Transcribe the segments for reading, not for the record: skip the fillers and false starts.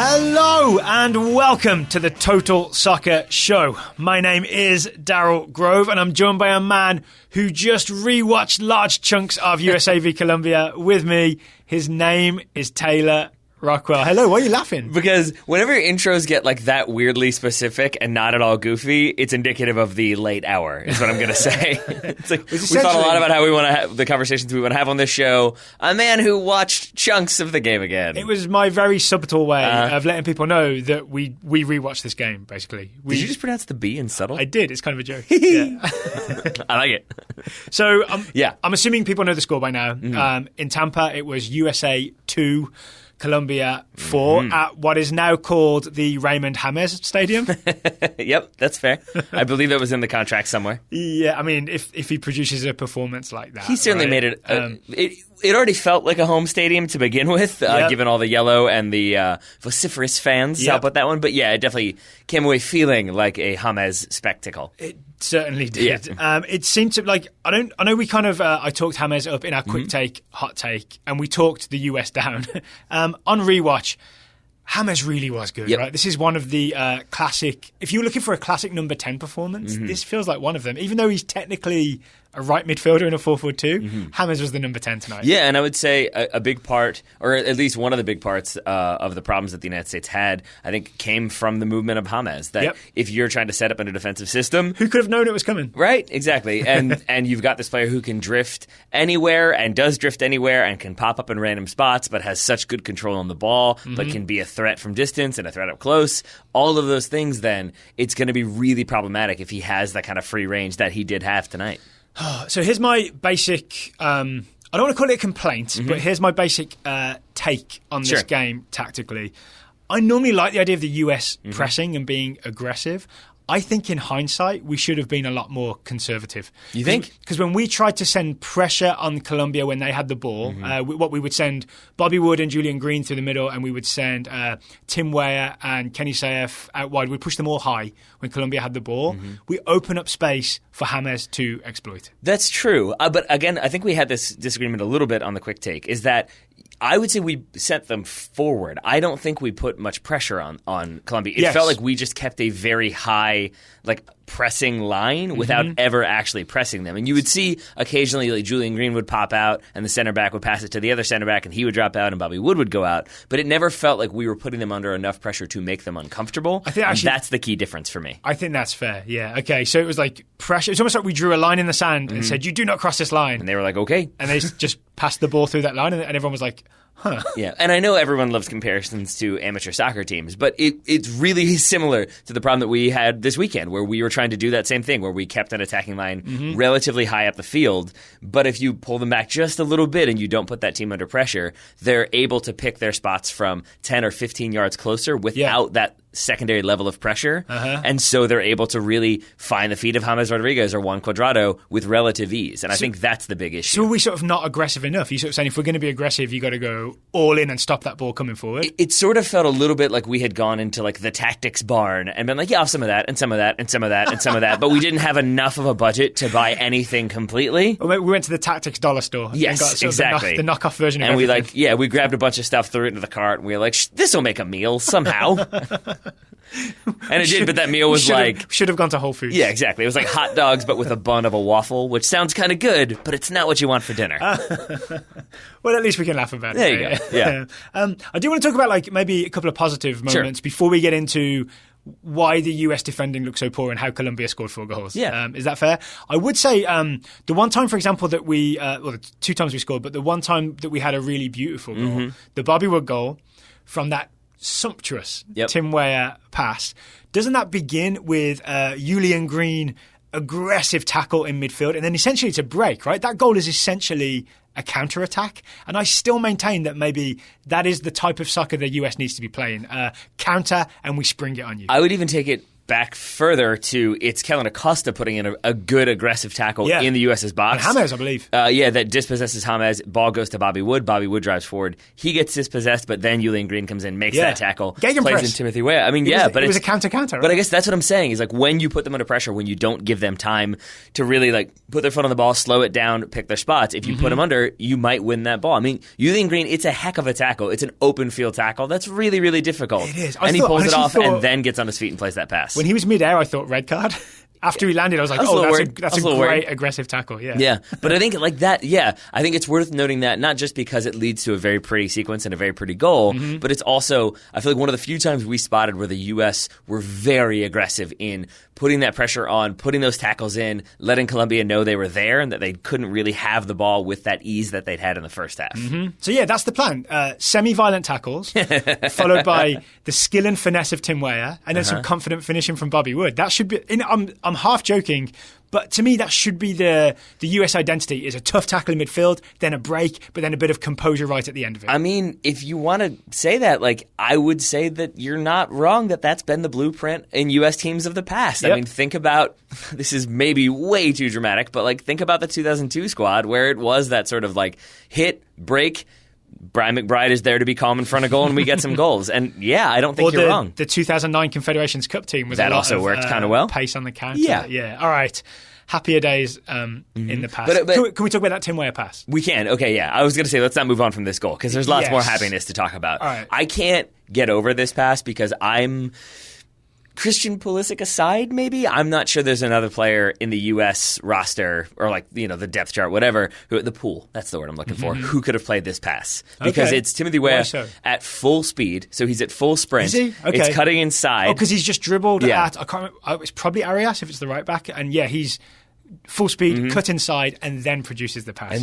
Hello and welcome to the Total Soccer Show. My name is Daryl Grove and I'm joined by a man who just rewatched large chunks of USA v Colombia with me. His name is Taylor Rockwell. Hello, why are you laughing? Because whenever intros get like that weirdly specific and not at all goofy, it's indicative of the late hour, is what I'm going to say. It's like, we thought a lot about how we want to have the conversations we want to have on this show. A man who watched chunks of the game again. It was my very subtle way of letting people know that we rewatched this game, basically. Did you just pronounce the B in subtle? I did. It's kind of a joke. Yeah. I like it. So, I'm assuming people know the score by now. Mm-hmm. In Tampa, it was USA 2. Colombia 4 at what is now called the Raymond James Stadium. Yep, that's fair. I believe it was in the contract somewhere. Yeah, I mean, if he produces a performance like that. He certainly made it. It already felt like a home stadium to begin with, given all the yellow and the vociferous fans. I'll put that one. But yeah, it definitely came away feeling like a James spectacle. It certainly did. Yeah. It seemed to, like, I know we kind of, I talked James up in our quick take, hot take, and we talked the US down. On rewatch, James really was good, right? This is one of the classic, if you're looking for a classic number 10 performance, this feels like one of them. Even though he's technically a right midfielder in a 4-4-2, James was the number 10 tonight. Yeah, and I would say a big part, or at least one of the big parts of the problems that the United States had, I think came from the movement of James. That if you're trying to set up a defensive system... Who could have known it was coming? Right, exactly. And you've got this player who can drift anywhere and does drift anywhere and can pop up in random spots, but has such good control on the ball, but can be a threat from distance and a threat up close. All of those things, then, it's going to be really problematic if he has that kind of free range that he did have tonight. So here's my basic, I don't want to call it a complaint, but here's my basic take on this game tactically. I normally like the idea of the US pressing and being aggressive. I think in hindsight, we should have been a lot more conservative. You think? Because when we tried to send pressure on Colombia when they had the ball, we would send Bobby Wood and Julian Green through the middle, and we would send Tim Weah and Kenny Saif out wide. We'd push them all high when Colombia had the ball. We open up space for James to exploit. That's true. But again, I think we had this disagreement a little bit on the quick take, is that I would say we sent them forward. I don't think we put much pressure on Colombia. It felt like we just kept a very high, pressing line without ever actually pressing them. And you would see occasionally like Julian Green would pop out and the center back would pass it to the other center back and he would drop out and Bobby Wood would go out. But it never felt like we were putting them under enough pressure to make them uncomfortable. I think actually, that's the key difference for me. I think that's fair, yeah. Okay, so it was like pressure. It's almost like we drew a line in the sand and said, you do not cross this line. And they were like, okay. And they just passed the ball through that line and everyone was like, huh. Yeah, and I know everyone loves comparisons to amateur soccer teams, but it's really similar to the problem that we had this weekend where we were trying to do that same thing, where we kept an attacking line relatively high up the field, but if you pull them back just a little bit and you don't put that team under pressure, they're able to pick their spots from 10 or 15 yards closer without that secondary level of pressure, and so they're able to really find the feet of James Rodriguez or Juan Cuadrado with relative ease, and I think that's the big issue. So are we sort of not aggressive enough? You sort of saying if we're going to be aggressive, you got to go all in and stop that ball coming forward? It sort of felt a little bit like we had gone into like the tactics barn and been like, yeah, some of that, and some of that, and some of that, and some of that, but we didn't have enough of a budget to buy anything completely. Well, we went to the tactics dollar store. Yes, and got exactly. The knockoff version of and everything. we grabbed a bunch of stuff, threw it into the cart, and we were like, this will make a meal somehow. And it did, but that meal was should have gone to Whole Foods. Yeah, exactly. It was like hot dogs, but with a bun of a waffle, which sounds kind of good, but it's not what you want for dinner. Well, at least we can laugh about it. There you go. Yeah. I do want to talk about maybe a couple of positive moments before we get into why the US defending looked so poor and how Colombia scored 4 goals. Yeah. Is that fair? I would say the one time, for example, that we the 2 times we scored, but the one time that we had a really beautiful goal, the Bobby Wood goal from that sumptuous Tim Weah pass. Doesn't that begin with Julian Green aggressive tackle in midfield and then essentially it's a break, right? That goal is essentially a counter-attack, and I still maintain that maybe that is the type of soccer the US needs to be playing. Counter and we spring it on you. I would even take it back further to it's Kellen Acosta putting in a good aggressive tackle in the U.S.'s box. And James, I believe. That dispossesses James. Ball goes to Bobby Wood. Bobby Wood drives forward. He gets dispossessed, but then Julian Green comes in, makes that tackle, plays in Timothy Weah. I mean, but it was a counter, right? But I guess that's what I'm saying is like when you put them under pressure, when you don't give them time to really like put their foot on the ball, slow it down, pick their spots. If you put them under, you might win that ball. I mean, Julian Green, it's a heck of a tackle. It's an open field tackle. That's really, really difficult. It is. He pulls it off and then gets on his feet and plays that pass. When he was midair, I thought red card. After he landed, I was like, that's a great aggressive tackle. Yeah. But I think like that, I think it's worth noting that not just because it leads to a very pretty sequence and a very pretty goal, but it's also, I feel like one of the few times we spotted where the U.S. were very aggressive in putting that pressure on, putting those tackles in, letting Colombia know they were there and that they couldn't really have the ball with that ease that they'd had in the first half. So that's the plan. Semi-violent tackles, followed by the skill and finesse of Tim Weah, and then some confident finishing from Bobby Wood. That should be... I'm half joking, but to me that should be the US identity is a tough tackle in midfield, then a break, but then a bit of composure right at the end of it. I mean, if you want to say that, like I would say that you're not wrong that that's been the blueprint in US teams of the past. Yep. I mean, think about, this is maybe way too dramatic, but like think about the 2002 squad where it was that sort of like hit, break, Brian McBride is there to be calm in front of goal, and we get some goals. And I don't think you're wrong. The 2009 Confederations Cup team was that also worked kind of well. Pace on the counter. Yeah. All right. Happier days in the past. But can we talk about that Tim Weah pass? We can. Okay. Yeah. I was going to say let's not move on from this goal because there's lots more happiness to talk about. All right. I can't get over this pass because I'm. Christian Pulisic aside, maybe I'm not sure there's another player in the U.S. roster or like the depth chart, whatever. The pool, that's the word I'm looking for. Who could have played this pass? Because it's Timothy Weah at full speed, so he's at full sprint. Is he? Okay. It's cutting inside. Oh, because he's just dribbled at. I can't remember, it's probably Arias if it's the right back, and he's. Full speed, cut inside, and then produces the pass.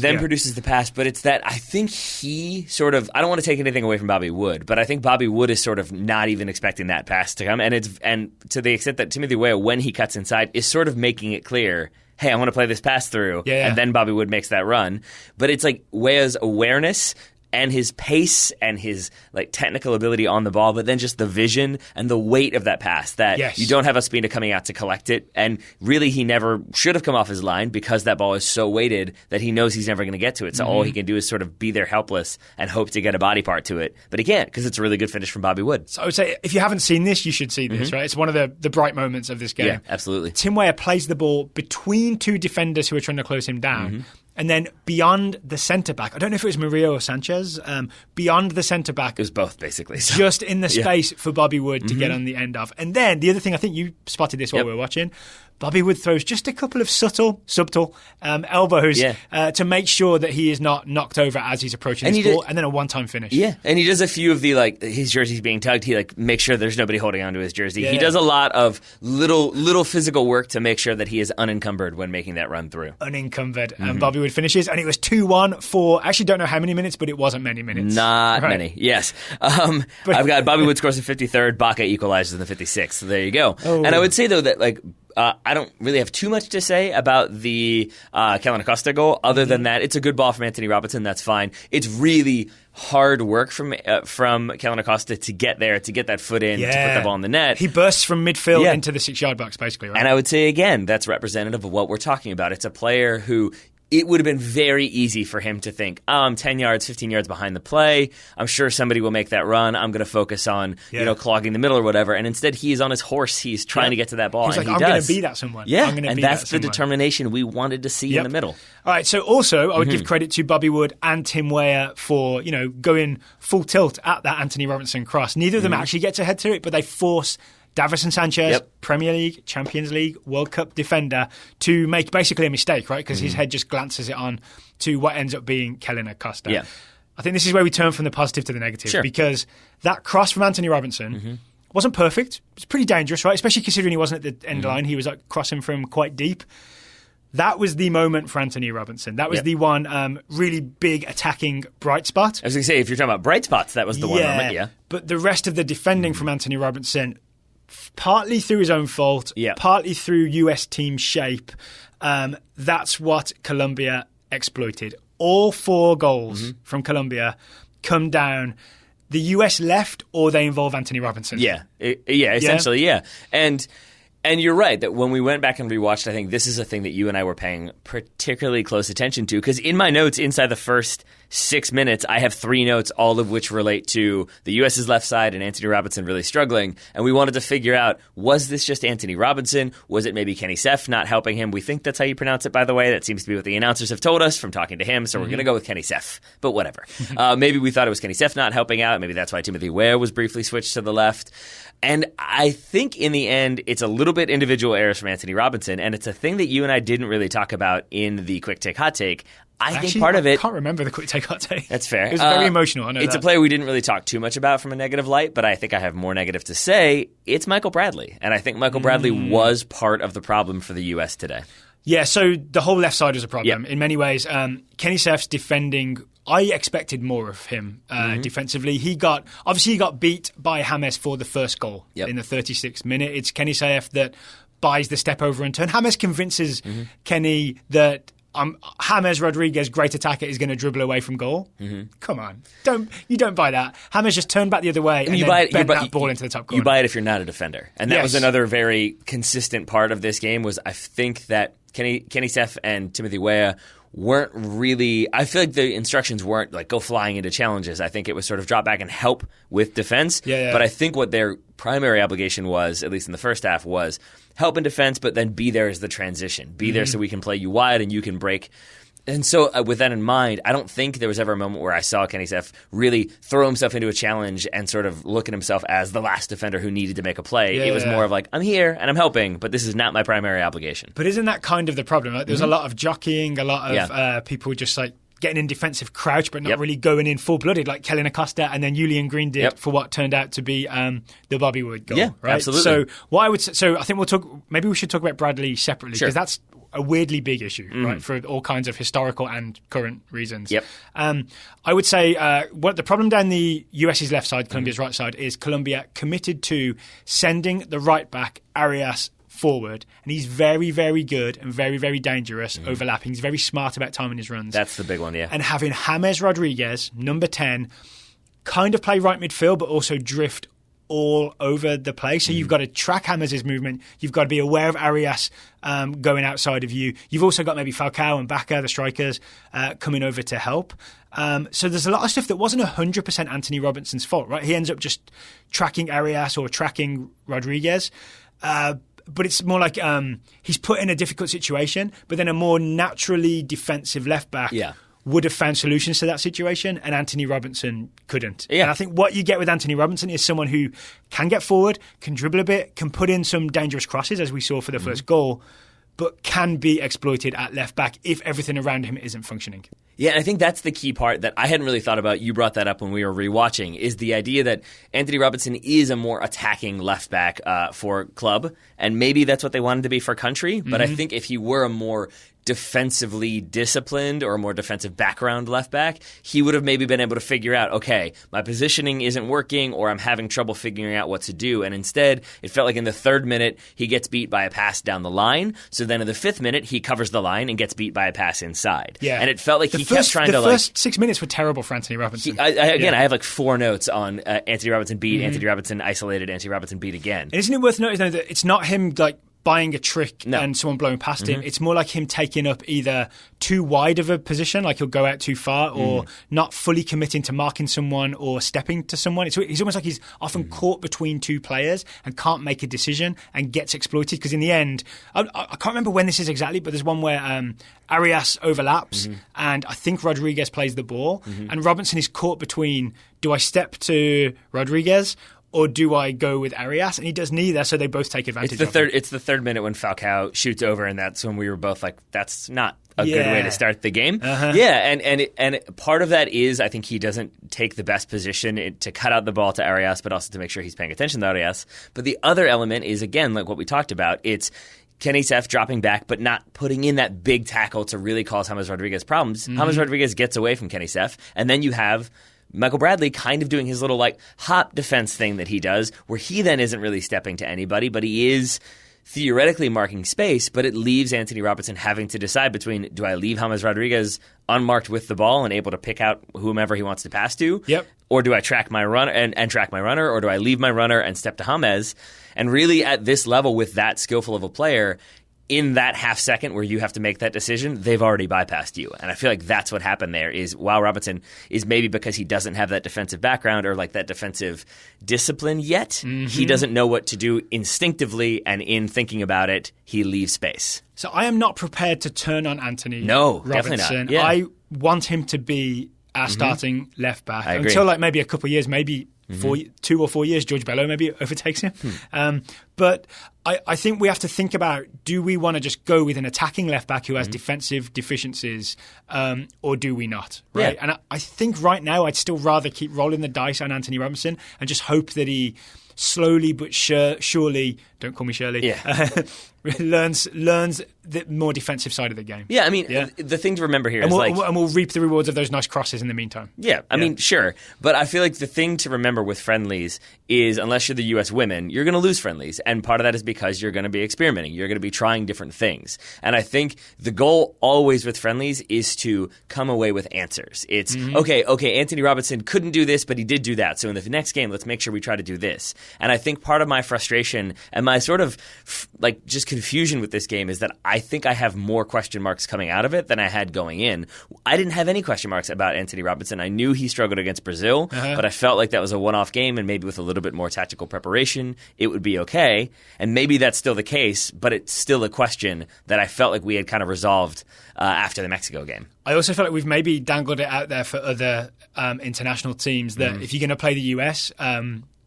But it's that I think he sort of, I don't want to take anything away from Bobby Wood, but I think Bobby Wood is sort of not even expecting that pass to come. And to the extent that Timothy Weah, when he cuts inside, is sort of making it clear, hey, I want to play this pass through. And then Bobby Wood makes that run. But it's like Weah's awareness and his pace and his like technical ability on the ball, but then just the vision and the weight of that pass that you don't have Ospina coming out to collect it. And really, he never should have come off his line because that ball is so weighted that he knows he's never going to get to it. So all he can do is sort of be there helpless and hope to get a body part to it. But he can't because it's a really good finish from Bobby Wood. So I would say if you haven't seen this, you should see this, right? It's one of the bright moments of this game. Yeah, absolutely. Tim Weah plays the ball between two defenders who are trying to close him down. And then beyond the centre-back, I don't know if it was Murillo or Sanchez, beyond the centre-back. It was both, basically. So. Just in the space for Bobby Wood to get on the end of. And then the other thing, I think you spotted this while we were watching, Bobby Wood throws just a couple of subtle elbows to make sure that he is not knocked over as he's approaching his ball, and then a one-time finish. Yeah, and he does a few of the, like, his jersey's being tugged. He, like, makes sure there's nobody holding onto his jersey. He does a lot of little physical work to make sure that he is unencumbered when making that run through. Unencumbered. And Bobby Wood finishes, and it was 2-1 for, I actually don't know how many minutes, but it wasn't many minutes. Not many, yes. I've got Bobby Wood scores the 53rd, Baca equalizes in the 56th, so there you go. And I would say, though, that, like, I don't really have too much to say about the Kellen Acosta goal, other than that it's a good ball from Anthony Robinson. That's fine. It's really hard work from Kellen Acosta to get there, to get that foot in, to put the ball in the net. He bursts from midfield into the 6-yard box, basically, right? And I would say, again, that's representative of what we're talking about. It's a player who... It would have been very easy for him to think, I'm 10 yards, 15 yards behind the play. I'm sure somebody will make that run. I'm going to focus on, clogging the middle or whatever. And instead, he is on his horse. He's trying to get to that ball. He's and like, I'm going to beat that someone. Yeah, and that's the determination we wanted to see in the middle. All right, so also, I would give credit to Bobby Wood and Tim Weah for, going full tilt at that Anthony Robinson cross. Neither of them actually get to head to it, but they force Davinson Sanchez, Premier League, Champions League, World Cup defender, to make basically a mistake, right? Because his head just glances it on to what ends up being Kellen Acosta. Yeah. I think this is where we turn from the positive to the negative, because that cross from Anthony Robinson wasn't perfect. It was pretty dangerous, right? Especially considering he wasn't at the end line. He was like crossing from quite deep. That was the moment for Anthony Robinson. That was the one really big attacking bright spot. I was going to say, if you're talking about bright spots, that was the one moment, But the rest of the defending from Anthony Robinson, partly through his own fault, partly through US team shape, that's what Colombia exploited. All 4 goals from Colombia come down the US left, or they involve Anthony Robinson. Essentially. And And you're right that when we went back and rewatched, I think this is a thing that you and I were paying particularly close attention to, because in my notes inside the first 6 minutes, I have 3 notes, all of which relate to the U.S.'s left side and Anthony Robinson really struggling. And we wanted to figure out, was this just Anthony Robinson? Was it maybe Kenny Seth not helping him? We think that's how you pronounce it, by the way. That seems to be what the announcers have told us from talking to him. So we're going to go with Kenny Seth, but whatever. Maybe we thought it was Kenny Seth not helping out. Maybe that's why Timothy Weah was briefly switched to the left. And I think in the end, it's a little bit individual errors from Anthony Robinson, and it's a thing that you and I didn't really talk about in the quick take, hot take. I think part of it... I can't remember the quick take, hot take. That's fair. It was very emotional, I know It's a player we didn't really talk too much about from a negative light, but I think I have more negative to say. It's Michael Bradley, and I think Michael Bradley was part of the problem for the U.S. today. Yeah, so the whole left side is a problem. In many ways, Kenny Seth's defending... I expected more of him defensively. He got beat by James for the first goal in the 36th minute. It's Kenny Seth that buys the step over and turn. James convinces Kenny that James Rodriguez, great attacker, is going to dribble away from goal. Come on, you don't buy that. James just turned back the other way and bent that ball into the top corner. You buy it if you're not a defender, and that was another very consistent part of this game. Was I think that Kenny Seth and Timothy Weah weren't really... I feel like the instructions weren't like go flying into challenges. I think it was sort of drop back and help with defense. But I think what their primary obligation was, at least in the first half, was help in defense, but then be there as the transition. Be there so we can play you wide and you can break. And so with that in mind, I don't think there was ever a moment where I saw Kenny Seth really throw himself into a challenge and sort of look at himself as the last defender who needed to make a play. It was more of like, I'm here and I'm helping, but this is not my primary obligation. But isn't that kind of the problem? Like, there's a lot of jockeying, a lot of people just like getting in defensive crouch but not really going in full-blooded like Kellen Acosta and then Julian Green did for what turned out to be the Bobby Wood goal. Right? Absolutely. So what I would say, I think maybe we should talk about Bradley separately because that's a weirdly big issue, right, for all kinds of historical and current reasons. I would say what the problem down the US's left side, Colombia's right side, is Colombia committed to sending the right back Arias forward, and he's very, very good and very, very dangerous overlapping. He's very smart about timing his runs. That's the big one, And having James Rodriguez, number 10, kind of play right midfield but also drift all over the place. So you've got to track James' movement. You've got to be aware of Arias going outside of you. You've also got maybe Falcao and Baca, the strikers, coming over to help. So there's a lot of stuff that wasn't 100% Anthony Robinson's fault, right? He ends up just tracking Arias or tracking Rodriguez. But it's more like he's put in a difficult situation, but then a more naturally defensive left back would have found solutions to that situation, and Anthony Robinson couldn't. And I think what you get with Anthony Robinson is someone who can get forward, can dribble a bit, can put in some dangerous crosses, as we saw for the first goal, but can be exploited at left back if everything around him isn't functioning. Yeah, and I think that's the key part that I hadn't really thought about. You brought that up when we were rewatching, is the idea that Anthony Robinson is a more attacking left back for club, and maybe that's what they wanted to be for country. But I think if he were a more defensively disciplined or a more defensive background left back, he would have maybe been able to figure out, okay, my positioning isn't working or I'm having trouble figuring out what to do. And instead, it felt like in the 3rd minute, he gets beat by a pass down the line. So then in the 5th minute, he covers the line and gets beat by a pass inside. And it felt like he kept trying to like... The first 6 minutes were terrible for Anthony Robinson. I have like 4 notes on Anthony Robinson beat, Anthony Robinson isolated, Anthony Robinson beat again. And isn't it worth noting though that it's not him like buying a trick and someone blowing past him. It's more like him taking up either too wide of a position, like he'll go out too far, or not fully committing to marking someone or stepping to someone. It's almost like he's often caught between 2 players and can't make a decision and gets exploited. Because in the end, I can't remember when this is exactly, but there's one where Arias overlaps and I think Rodriguez plays the ball and Robinson is caught between, do I step to Rodriguez or do I go with Arias? And he does neither, so they both take advantage of it. It's the 3rd minute when Falcao shoots over, and that's when we were both like, that's not a good way to start the game. And part of that is I think he doesn't take the best position to cut out the ball to Arias, but also to make sure he's paying attention to Arias. But the other element is, again, like what we talked about, it's Kenny Seth dropping back but not putting in that big tackle to really cause James Rodriguez problems. James Rodriguez gets away from Kenny Seth, and then you have Michael Bradley kind of doing his little like hop defense thing that he does, where he then isn't really stepping to anybody, but he is theoretically marking space, but it leaves Anthony Robinson having to decide between, do I leave James Rodriguez unmarked with the ball and able to pick out whomever he wants to pass to? Yep. Or do I track my runner and track my runner, or do I leave my runner and step to James? And really at this level with that skillful of a player, in that half second where you have to make that decision, they've already bypassed you. And I feel like that's what happened there is while Robinson is maybe because he doesn't have that defensive background or like that defensive discipline yet, he doesn't know what to do instinctively, and in thinking about it, he leaves space. So I am not prepared to turn on Anthony Robinson. Definitely not. Yeah. I want him to be our starting left back I agree. until like maybe a couple of years, maybe 2 or 4 years, George Bello maybe overtakes him. But I think we have to think about, do we want to just go with an attacking left back who has defensive deficiencies, or do we not? Right? Yeah. And I think right now I'd still rather keep rolling the dice on Anthony Robinson and just hope that he slowly but surely, don't call me Shirley, learns the more defensive side of the game. Yeah, I mean, the thing to remember here is and we'll reap the rewards of those nice crosses in the meantime. Yeah, I mean, sure. But I feel like the thing to remember with friendlies is, unless you're the U.S. women, you're going to lose friendlies. And part of that is because you're going to be experimenting. You're going to be trying different things. And I think the goal always with friendlies is to come away with answers. It's, okay, Anthony Robinson couldn't do this, but he did do that. So in the next game, let's make sure we try to do this. And I think part of my frustration and my sort of like just confusion with this game is that I think I have more question marks coming out of it than I had going in. I didn't have any question marks about Anthony Robinson. I knew he struggled against Brazil, but I felt like that was a one-off game, and maybe with a little bit more tactical preparation, it would be okay. And maybe that's still the case, but it's still a question that I felt like we had kind of resolved after the Mexico game. I also feel like we've maybe dangled it out there for other international teams that if you're going to play the US,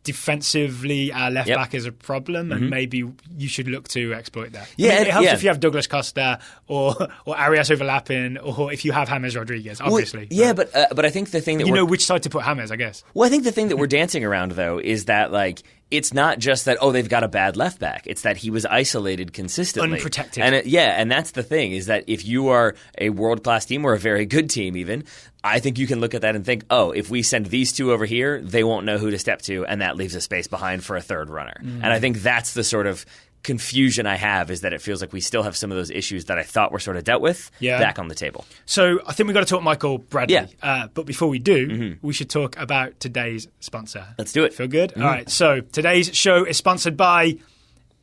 defensively, our left back is a problem, and maybe you should look to exploit that. Yeah, I mean, it helps if you have Douglas Costa or Arias overlapping, or if you have James Rodriguez, obviously. Well, but I think the thing that you know which side to put James, I guess. Well, I think the thing that we're dancing around though is that like, it's not just that, they've got a bad left back. It's that he was isolated consistently. Unprotected. And and that's the thing, is that if you are a world-class team or a very good team even, I think you can look at that and think, if we send these two over here, they won't know who to step to, and that leaves a space behind for a third runner. And I think that's the sort of confusion I have, is that it feels like we still have some of those issues that I thought were sort of dealt with back on the table. So I think we've got to talk Michael Bradley. But before we do, we should talk about today's sponsor. Let's do it. Feel good? All right. So today's show is sponsored by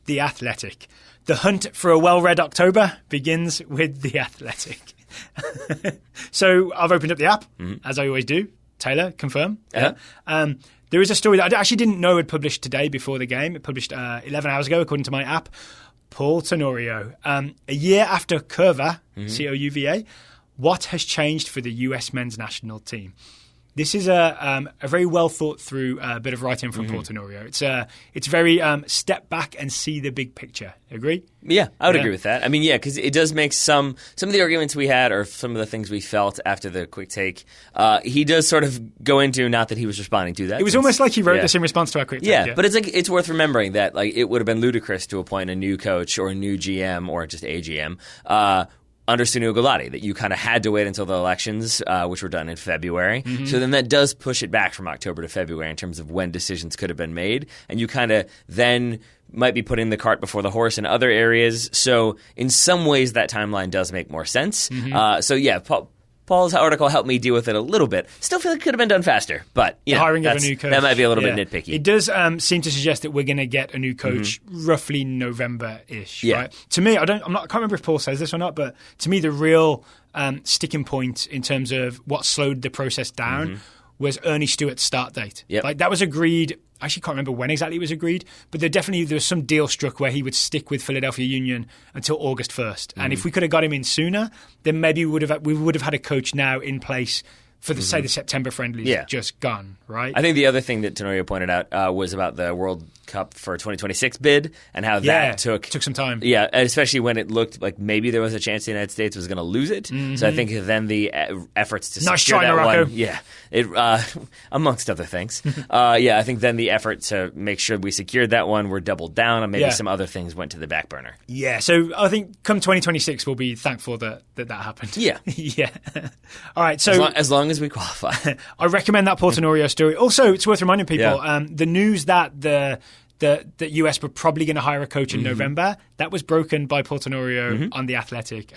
The Athletic. The hunt for a well-read October begins with The Athletic. So I've opened up the app, as I always do. Taylor, confirm. There is a story that I actually didn't know had published today before the game. It published 11 hours ago, according to my app. Paul Tenorio. A year after Curva, C-O-U-V-A, what has changed for the US men's national team? This is a very well thought through bit of writing from Paul Tenorio. It's very step back and see the big picture. Agree? Yeah, I would agree with that. I mean, because it does make some of the arguments we had, or some of the things we felt after the quick take. He does sort of go into, not that he was responding to that. It was almost like he wrote this in response to our quick take. Yeah, but it's worth remembering that it would have been ludicrous to appoint a new coach or a new GM or just a GM. Under Sunil Gulati, that you kind of had to wait until the elections, which were done in February. So then that does push it back from October to February in terms of when decisions could have been made. And you kind of then might be putting the cart before the horse in other areas. So in some ways, that timeline does make more sense. Paul's article helped me deal with it a little bit. Still feel like it could have been done faster, but the hiring of a new coach, that might be a little bit nitpicky. It does seem to suggest that we're going to get a new coach roughly November-ish. Right? To me, I can't remember if Paul says this or not, but to me, the real sticking point in terms of what slowed the process down was Ernie Stewart's start date. Like that was agreed. I actually can't remember when exactly it was agreed, but there was some deal struck where he would stick with Philadelphia Union until August 1st. And if we could have got him in sooner, then maybe we would have had a coach now in place for the September friendlies just gone, right? I think the other thing that Tenorio pointed out was about the World Cup for 2026 bid and how that took some time. Yeah, especially when it looked like maybe there was a chance the United States was going to lose it. So I think then the efforts to secure that one, amongst other things. I think then the effort to make sure we secured that one were doubled down, and maybe some other things went to the back burner. Yeah, so I think come 2026 we'll be thankful that happened. Yeah. All right, so as long as we qualify. I recommend that Paul Tenorio story. Also, it's worth reminding people, the news that the that US were probably going to hire a coach in November. That was broken by Paul Tenorio on The Athletic,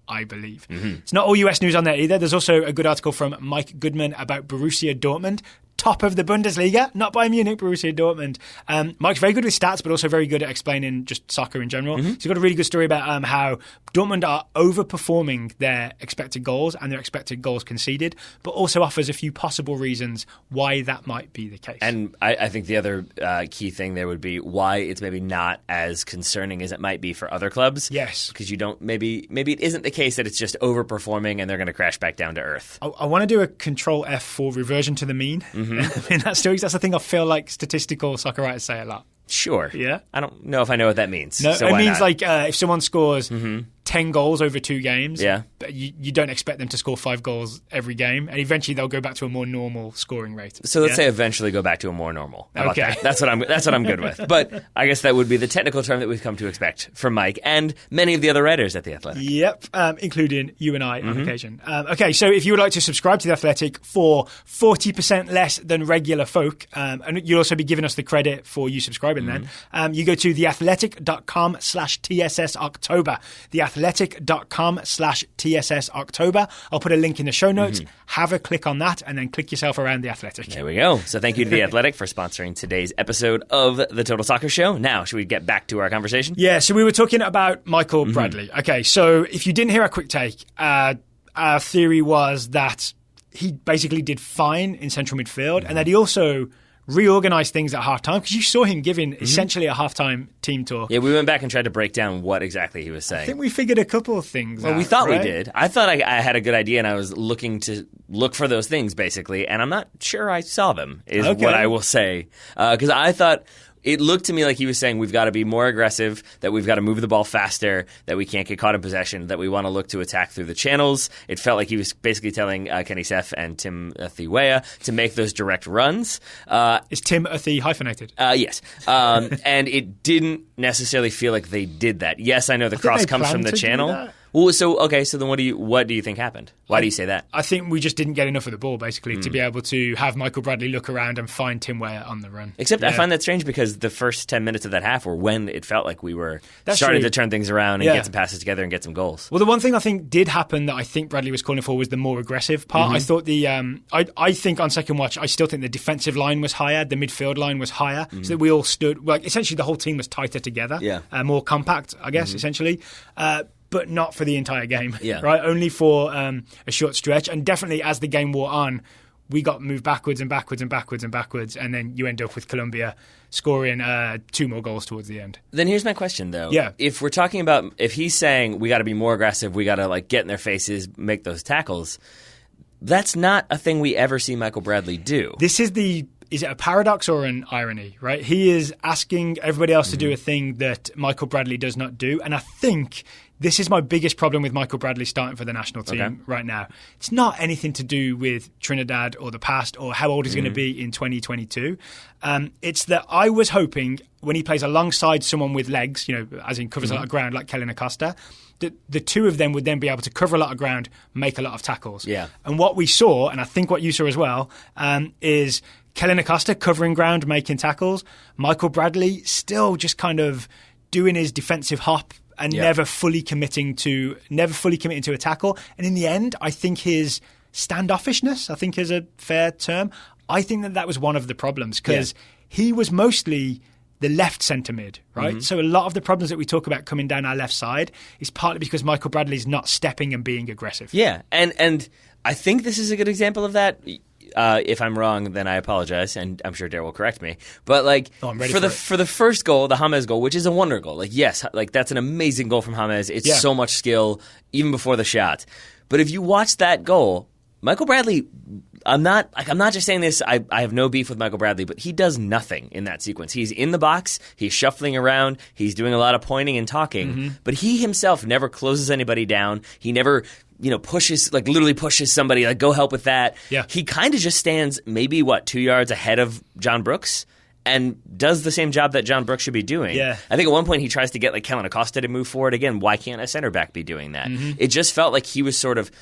I believe. It's not all US news on there either. There's also a good article from Mike Goodman about Borussia Dortmund. Top of the Bundesliga, not Bayern Munich, Borussia Dortmund. Mike's very good with stats, but also very good at explaining just soccer in general. So he's got a really good story about how Dortmund are overperforming their expected goals and their expected goals conceded, but also offers a few possible reasons why that might be the case. And I think the other key thing there would be why it's maybe not as concerning as it might be for other clubs. Yes. Because you don't, maybe it isn't the case that it's just overperforming and they're going to crash back down to earth. I want to do a Control F for reversion to the mean. In that story, that's the thing I feel like statistical soccer writers say a lot. Sure. Yeah. I don't know if I know what that means. No, so it why means not? like if someone scores 10 goals over 2 games, Yeah. but you don't expect them to score 5 goals every game, and eventually they'll go back to a more normal scoring rate. So let's say eventually go back to a more normal. How about Okay. that? That's what I'm good with. But I guess that would be the technical term that we've come to expect from Mike and many of the other writers at The Athletic. Yep, including you and I on occasion. Okay, so if you would like to subscribe to The Athletic for 40% less than regular folk, and you'll also be giving us the credit for you subscribing then, you go to theathletic.com/TSS October. Theathletic.com/TSS October. I'll put a link in the show notes. Have a click on that and then click yourself around The Athletic. There we go. So thank you to The Athletic for sponsoring today's episode of the Total Soccer Show. Now, should we get back to our conversation? Yeah, so we were talking about Michael Bradley. Okay, so if you didn't hear our quick take, our theory was that he basically did fine in central midfield and that he also reorganized things at halftime, because you saw him giving essentially a halftime team talk. Yeah, we went back and tried to break down what exactly he was saying. I think we figured a couple of things out, we thought right? we did. I thought I had a good idea, and I was looking for those things, basically, and I'm not sure I saw them, is what I will say. Because I thought it looked to me like he was saying we've got to be more aggressive, that we've got to move the ball faster, that we can't get caught in possession, that we want to look to attack through the channels. It felt like he was basically telling Kenny Seth and Timothy Weah to make those direct runs. Is Timothy hyphenated? Yes. And it didn't necessarily feel like they did that. Yes, I know the cross comes from the channel. Well, so then what do you think happened? Why do you say that? I think we just didn't get enough of the ball, basically, to be able to have Michael Bradley look around and find Tim Weah on the run. Except I find that strange because the first 10 minutes of that half were when it felt like we were starting to turn things around and get some passes together and get some goals. Well, the one thing I think did happen that I think Bradley was calling for was the more aggressive part. I thought I think on second watch, I still think the defensive line was higher, the midfield line was higher, so that we all stood, like essentially the whole team was tighter together, more compact, I guess, essentially. But not for the entire game, right? Only for a short stretch. And definitely as the game wore on, we got moved backwards and backwards and backwards and backwards. And then you end up with Colombia scoring 2 more goals towards the end. Then here's my question, though. Yeah. If we're talking about, if he's saying we got to be more aggressive, we got to like get in their faces, make those tackles, that's not a thing we ever see Michael Bradley do. This is is it a paradox or an irony, right? He is asking everybody else to do a thing that Michael Bradley does not do. And I think this is my biggest problem with Michael Bradley starting for the national team right now. It's not anything to do with Trinidad or the past or how old he's going to be in 2022. It's that I was hoping when he plays alongside someone with legs, as in covers a lot of ground like Kellen Acosta, that the two of them would then be able to cover a lot of ground, make a lot of tackles. Yeah. And what we saw, and I think what you saw as well, is Kellen Acosta covering ground, making tackles. Michael Bradley still just kind of doing his defensive hop and never fully committing to a tackle. And in the end, I think his standoffishness, I think is a fair term, I think that was one of the problems because he was mostly the left centre mid, right? So a lot of the problems that we talk about coming down our left side is partly because Michael Bradley's not stepping and being aggressive. Yeah, and I think this is a good example of that. If I'm wrong, then I apologize, and I'm sure Dare will correct me. But for the first goal, the James goal, which is a wonder goal, that's an amazing goal from James. It's so much skill even before the shot. But if you watch that goal, Michael Bradley, I'm not just saying this. I have no beef with Michael Bradley, but he does nothing in that sequence. He's in the box, he's shuffling around, he's doing a lot of pointing and talking, but he himself never closes anybody down. He never literally pushes somebody, go help with that. Yeah. He kind of just stands maybe, 2 yards ahead of John Brooks and does the same job that John Brooks should be doing. Yeah. I think at one point he tries to get Kellen Acosta to move forward again. Why can't a center back be doing that? It just felt like he was sort of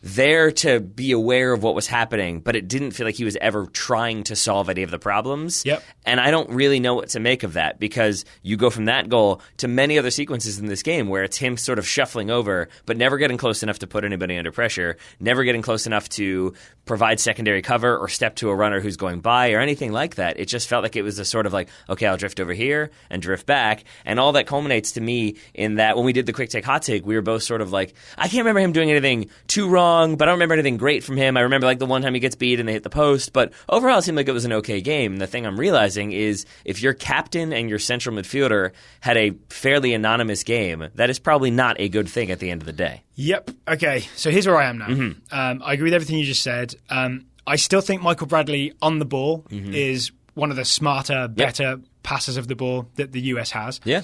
there to be aware of what was happening, but it didn't feel like he was ever trying to solve any of the problems. Yep. And I don't really know what to make of that, because you go from that goal to many other sequences in this game where it's him sort of shuffling over, but never getting close enough to put anybody under pressure, never getting close enough to provide secondary cover or step to a runner who's going by or anything like that. It just felt like it was a sort of like, okay, I'll drift over here and drift back. And all that culminates to me in that when we did the quick take, hot take, we were both sort of like, I can't remember him doing anything too wrong, but I don't remember anything great from him. I remember like the one time he gets beat and they hit the post, but overall it seemed like it was an okay game. And the thing I'm realizing is if your captain and your central midfielder had a fairly anonymous game, that is probably not a good thing at the end of the day. Yep. Okay. So here's where I am now. I agree with everything you just said. I still think Michael Bradley on the ball is one of the smarter, better passers of the ball that the US has. Yeah.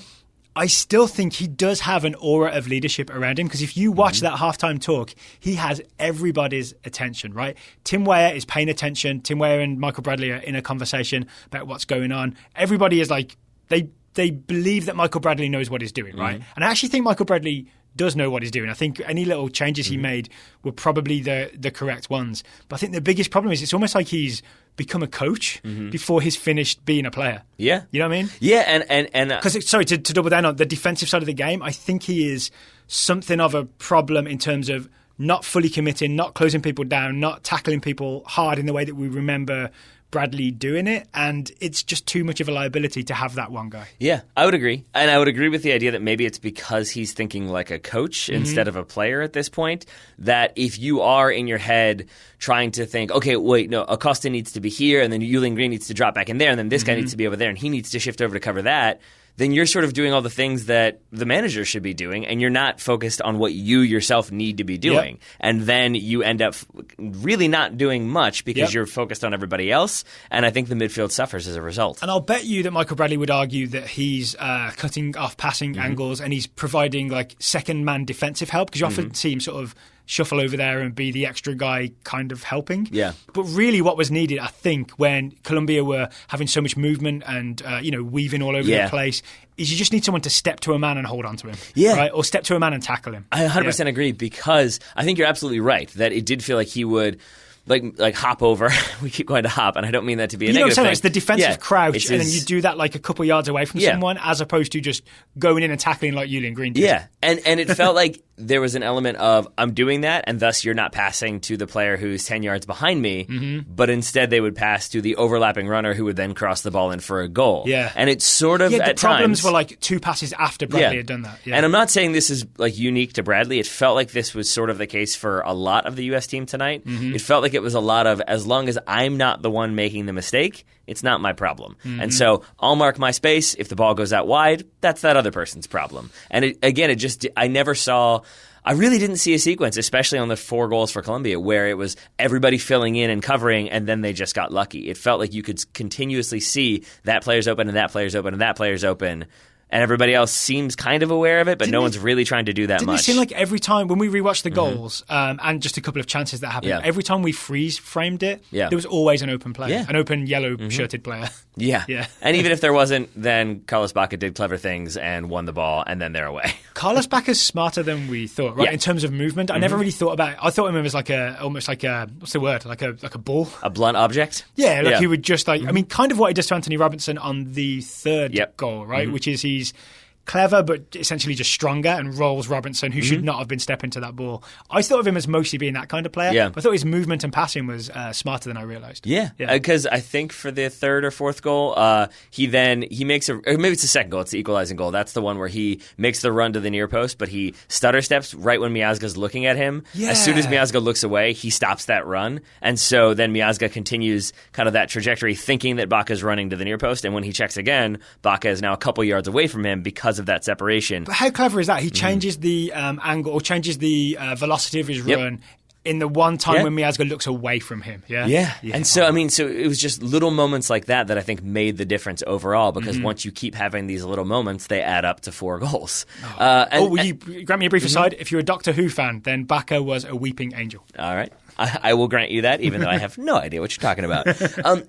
I still think he does have an aura of leadership around him, because if you watch that halftime talk, he has everybody's attention, right? Tim Weah is paying attention. Tim Weah and Michael Bradley are in a conversation about what's going on. Everybody is like, they believe that Michael Bradley knows what he's doing, right? And I actually think Michael Bradley does know what he's doing. I think any little changes he made were probably the correct ones. But I think the biggest problem is it's almost like he's become a coach before he's finished being a player. Yeah. You know what I mean? Yeah, and because, sorry, to double down on the defensive side of the game, I think he is something of a problem in terms of not fully committing, not closing people down, not tackling people hard in the way that we remember Bradley doing it, and it's just too much of a liability to have that one guy. Yeah, I would agree. And I would agree with the idea that maybe it's because he's thinking like a coach instead of a player at this point, that if you are in your head trying to think, okay, wait, no, Acosta needs to be here, and then Yulin Green needs to drop back in there, and then this guy needs to be over there, and he needs to shift over to cover that, then you're sort of doing all the things that the manager should be doing, and you're not focused on what you yourself need to be doing. Yep. And then you end up really not doing much because you're focused on everybody else, and I think the midfield suffers as a result. And I'll bet you that Michael Bradley would argue that he's cutting off passing angles, and he's providing like second-man defensive help, because you often see him sort of shuffle over there and be the extra guy kind of helping. Yeah. But really what was needed, I think, when Colombia were having so much movement and, weaving all over the place, is you just need someone to step to a man and hold on to him. Yeah. Right? Or step to a man and tackle him. I 100% agree, because I think you're absolutely right that it did feel like he would like hop over. We keep going to hop, and I don't mean that to be a negative thing. It's the defensive crouch, and then you do that like a couple yards away from someone, as opposed to just going in and tackling like Yulin Green did. Yeah, and it felt like there was an element of, I'm doing that, and thus you're not passing to the player who's 10 yards behind me, but instead they would pass to the overlapping runner who would then cross the ball in for a goal. Yeah. And it's sort of, the at problems times, were like 2 passes after Bradley had done that. Yeah. And I'm not saying this is like unique to Bradley. It felt like this was sort of the case for a lot of the U.S. team tonight. It felt like it was a lot of, as long as I'm not the one making the mistake, it's not my problem. And so I'll mark my space. If the ball goes out wide, that's that other person's problem. And I really didn't see a sequence, especially on the 4 goals for Colombia, where it was everybody filling in and covering, and then they just got lucky. It felt like you could continuously see that player's open, and that player's open, and that player's open. And everybody else seems kind of aware of it, but no one's really trying to do that much. Didn't it seem like every time when we rewatched the goals and just a couple of chances that happened, every time we freeze-framed it, there was always an open player, an open yellow-shirted player. Yeah. And even if there wasn't, then Carlos Bacca did clever things and won the ball, and then they're away. Carlos Bacca's smarter than we thought, right? In terms of movement, I never really thought about it. I thought of him as almost like a what's the word? Like a ball, a blunt object. Yeah, he would just I mean, kind of what he does to Anthony Robinson on the 3rd goal, right? Which is he's clever, but essentially just stronger, and rolls Robinson, who should not have been stepping to that ball. I thought of him as mostly being that kind of player. But I thought his movement and passing was smarter than I realised. Because I think for the 3rd or 4th goal, he makes or maybe it's the 2nd goal. It's the equalizing goal. That's the one where he makes the run to the near post, but he stutter steps right when Miazga's looking at him. As soon as Miazga looks away, he stops that run, and so then Miazga continues kind of that trajectory, thinking that Bacca's running to the near post, and when he checks again, Bacca is now a couple yards away from him because of that separation. But how clever is that? He changes the angle, or changes the velocity of his run in the one time when Miazga looks away from him. Yeah. And so, so it was just little moments like that I think made the difference overall, because once you keep having these little moments, they add up to 4 goals. Will you grant me a brief aside? If you're a Doctor Who fan, then Bacca was a weeping angel. All right. I will grant you that, even though I have no idea what you're talking about.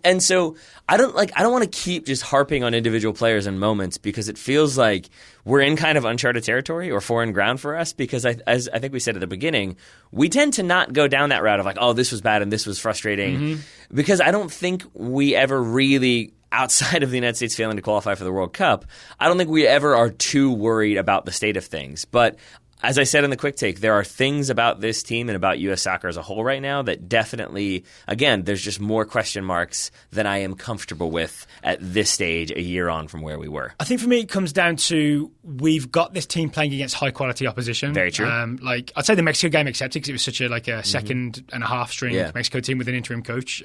And so I don't want to keep just harping on individual players and moments because it feels like we're in kind of uncharted territory or foreign ground for us because as I think we said at the beginning, we tend to not go down that route of like, oh, this was bad and this was frustrating because I don't think we ever really, outside of the United States failing to qualify for the World Cup, I don't think we ever are too worried about the state of things. But as I said in the quick take, there are things about this team and about U.S. soccer as a whole right now that definitely, again, there's just more question marks than I am comfortable with at this stage a year on from where we were. I think for me it comes down to we've got this team playing against high-quality opposition. Very true. I'd say the Mexico game accepted because it was such a second and a half string Mexico team with an interim coach.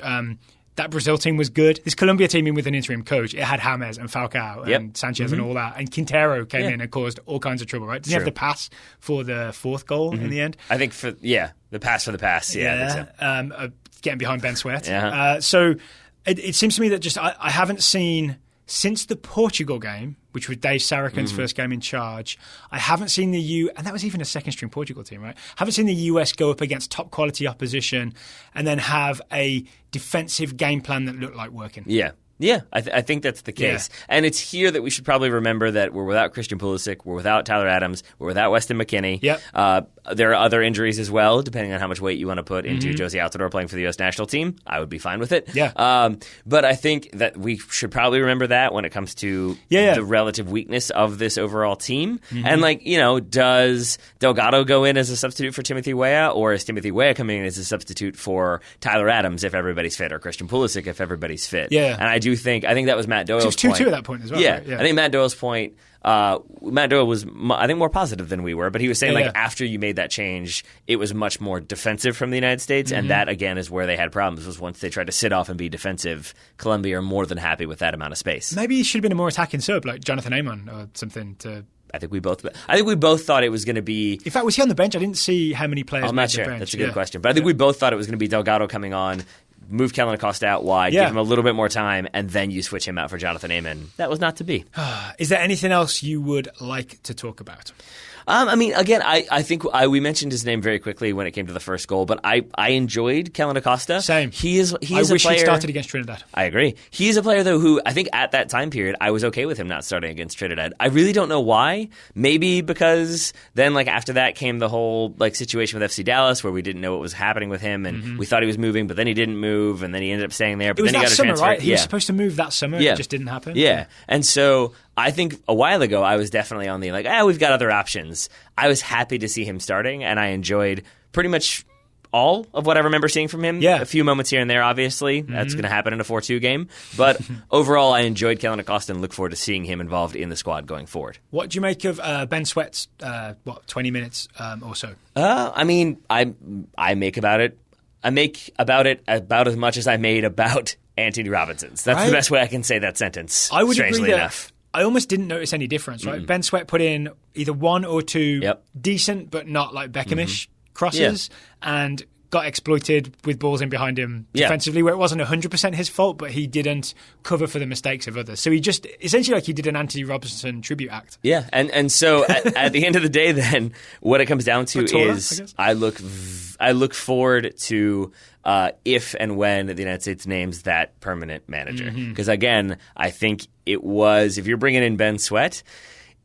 That Brazil team was good. This Colombia team in with an interim coach, it had James and Falcao and Sanchez and all that. And Quintero came in and caused all kinds of trouble, right? Did he have the pass for the fourth goal in the end? I think the pass for the pass. Yeah. I think so. Getting behind Ben Sweat. So it seems to me that just I haven't seen, since the Portugal game, which was Dave Sarakin's first game in charge, I haven't seen and that was even a second-string Portugal team, right? Haven't seen the US go up against top-quality opposition and then have a defensive game plan that looked like working. Yeah, I think that's the case. Yeah. And it's here that we should probably remember that we're without Christian Pulisic, we're without Tyler Adams, we're without Weston McKennie. Yep. There are other injuries as well, depending on how much weight you want to put into Josie Altidore playing for the U.S. national team. I would be fine with it. Yeah. But I think that we should probably remember that when it comes to the relative weakness of this overall team. And, does Delgado go in as a substitute for Timothy Weah, or is Timothy Weah coming in as a substitute for Tyler Adams if everybody's fit, or Christian Pulisic if everybody's fit? Yeah. And I think that was Matt Doyle's point. It was 2-2 at that point as well. Yeah. Right? Yeah. I think Matt Doyle's point, Matt Doyle was, I think, more positive than we were, but he was saying after you made that change, it was much more defensive from the United States, and that, again, is where they had problems, was once they tried to sit off and be defensive, Colombia are more than happy with that amount of space. Maybe he should have been a more attacking sub, like Jonathan Amon or something to... I think we both thought it was going to be... In fact, was he on the bench? I didn't see how many players I'm not sure. That's a good question. But I think we both thought it was going to be Delgado coming on, move Kellen Acosta out wide, give him a little bit more time, and then you switch him out for Jonathan Amon. That was not to be. Is there anything else you would like to talk about? Again, I think we mentioned his name very quickly when it came to the first goal, but I enjoyed Kellen Acosta. Same. He is I a player. wish he started against Trinidad. I agree. He's a player, though, who I think at that time period, I was okay with him not starting against Trinidad. I really don't know why. Maybe because then, after that came the whole, situation with FC Dallas where we didn't know what was happening with him, and we thought he was moving, but then he didn't move, and then he ended up staying there, but then he got a transfer. Right? He was supposed to move that summer. It just didn't happen. Yeah. And so I think a while ago I was definitely on the we've got other options. I was happy to see him starting, and I enjoyed pretty much all of what I remember seeing from him. Yeah. A few moments here and there, obviously. That's going to happen in a 4-2 game. But overall, I enjoyed Kellen Acosta and look forward to seeing him involved in the squad going forward. What do you make of Ben Sweat's, 20 minutes or so? I make about it about as much as I made about Anthony Robinson's. That's the best way I can say that sentence, I would strangely agree that enough. I almost didn't notice any difference, right? Ben Sweat put in either one or two decent but not Beckhamish crosses and got exploited with balls in behind him defensively where it wasn't 100% his fault, but he didn't cover for the mistakes of others. So he just essentially he did an Anthony Robinson tribute act. Yeah, and so at the end of the day then what it comes down to is I look forward to if and when the United States names that permanent manager. Because again, I think it was, if you're bringing in Ben Sweat,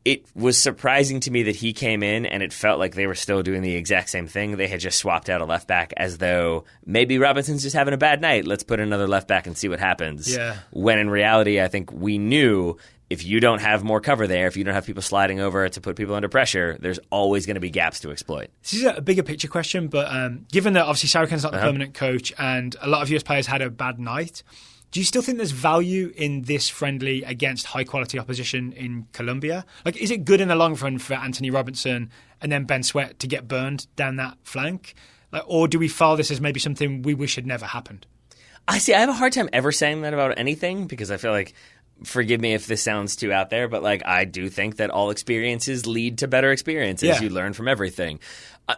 it was surprising to me that he came in and it felt like they were still doing the exact same thing. They had just swapped out a left back as though maybe Robinson's just having a bad night. Let's put another left back and see what happens. Yeah. When in reality, I think we knew if you don't have more cover there, if you don't have people sliding over to put people under pressure, there's always going to be gaps to exploit. This is a bigger picture question, but given that obviously Sarakin's not the permanent coach and a lot of US players had a bad night, do you still think there's value in this friendly against high-quality opposition in Colombia? Is it good in the long run for Anthony Robinson and then Ben Sweat to get burned down that flank? Or do we file this as maybe something we wish had never happened? I have a hard time ever saying that about anything because I feel like, forgive me if this sounds too out there, but I do think that all experiences lead to better experiences. Yeah. You learn from everything.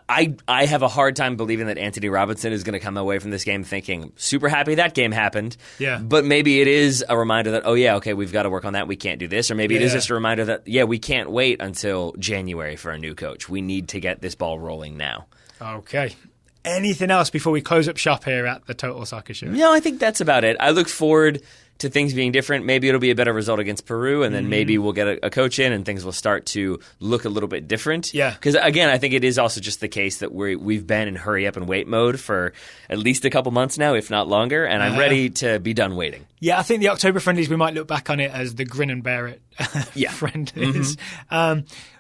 I have a hard time believing that Anthony Robinson is going to come away from this game thinking, super happy that game happened. Yeah. But maybe it is a reminder that, we've got to work on that. We can't do this. Or maybe it is just a reminder that, we can't wait until January for a new coach. We need to get this ball rolling now. Okay. Anything else before we close up shop here at the Total Soccer Show? No, I think that's about it. I look forward to things being different. Maybe it'll be a better result against Peru, and then maybe we'll get a coach in and things will start to look a little bit different. Yeah. Because, again, I think it is also just the case that we've been in hurry up and wait mode for at least a couple months now, if not longer, and I'm ready to be done waiting. Yeah, I think the October friendlies, we might look back on it as the grin and bear it friendlies.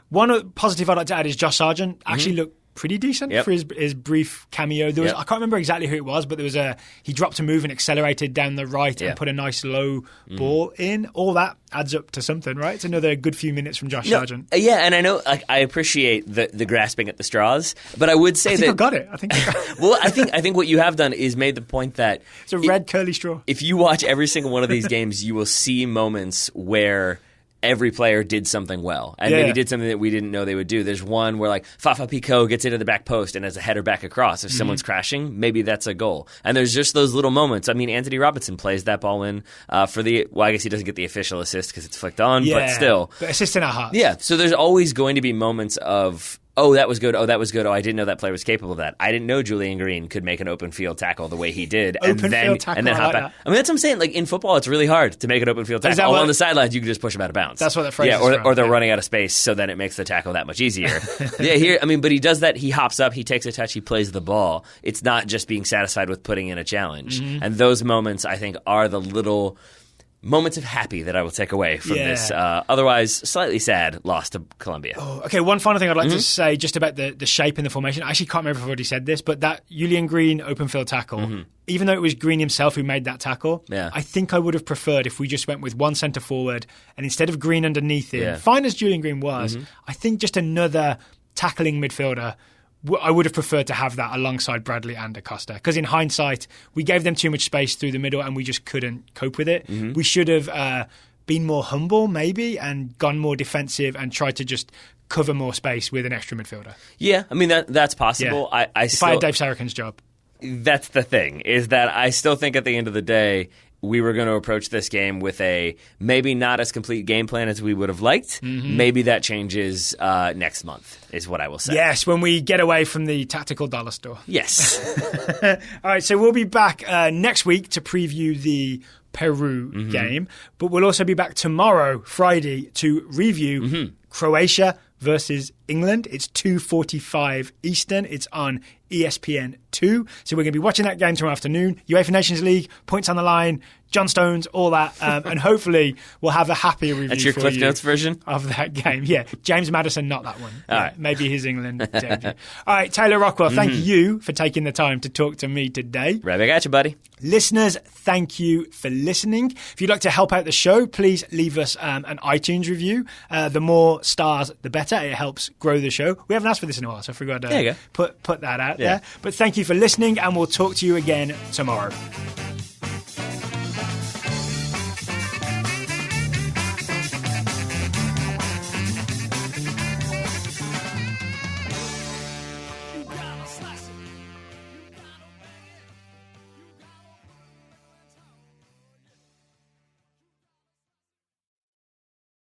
One positive I'd like to add is Josh Sargent actually looked pretty decent for his brief cameo. There was I can't remember exactly who it was, but there was he dropped a move and accelerated down the right and put a nice low ball in. All that adds up to something, right? It's another good few minutes from Josh Sargent. Yeah, and I know I appreciate the grasping at the straws, but I would say I got it. I think I got it. Well, I think what you have done is made the point that it's a red curly straw. If you watch every single one of these games, you will see moments where every player did something well, and maybe did something that we didn't know they would do. There's one where like Fafa Picault gets into the back post and has a header back across. If someone's crashing, maybe that's a goal. And there's just those little moments. I mean, Anthony Robinson plays that ball in for the. Well, I guess he doesn't get the official assist because it's flicked on, but still, but assist in our hearts. Yeah. So there's always going to be moments of. Oh, that was good. Oh, that was good. Oh, I didn't know that player was capable of that. I didn't know Julian Green could make an open field tackle the way he did. And then hop back. I mean, that's what I'm saying. Like in football, it's really hard to make an open field tackle. On the sidelines, you can just push him out of bounds. That's what the phrase is from. Or they're running out of space, so then it makes the tackle that much easier. But he does that. He hops up, he takes a touch, he plays the ball. It's not just being satisfied with putting in a challenge. And those moments, I think, are the little moments of happy that I will take away from this otherwise slightly sad loss to Colombia. Oh, okay, one final thing I'd like to say just about the shape and the formation. I actually can't remember if I've already said this, but that Julian Green open field tackle, even though it was Green himself who made that tackle, I think I would have preferred if we just went with one centre forward and instead of Green underneath him, fine as Julian Green was, I think just another tackling midfielder. I would have preferred to have that alongside Bradley and Acosta because in hindsight, we gave them too much space through the middle and we just couldn't cope with it. We should have been more humble maybe and gone more defensive and tried to just cover more space with an extra midfielder. Yeah, I mean, that's possible. Yeah. If I had Dave Sarakin's job. That's the thing, is that I still think at the end of the day, we were going to approach this game with a maybe not as complete game plan as we would have liked. Maybe that changes next month, is what I will say. Yes, when we get away from the tactical dollar store. Yes. All right, so we'll be back next week to preview the Peru game, but we'll also be back tomorrow, Friday, to review Croatia versus England. It's 2:45 Eastern. It's on ESPN 2. So we're going to be watching that game tomorrow afternoon. UEFA Nations League, points on the line, John Stones, all that. And hopefully we'll have a happier review. That's your Cliff Notes version? Of that game. Yeah. James Maddison, not that one. All right. Maybe his England debut. All right, Taylor Rockwell, thank you for taking the time to talk to me today. Right back at you, buddy. Listeners, thank you for listening. If you'd like to help out the show, please leave us an iTunes review. The more stars, the better. It helps grow the show. We haven't asked for this in a while, so I forgot to put that out there. But thank you for listening, and we'll talk to you again tomorrow.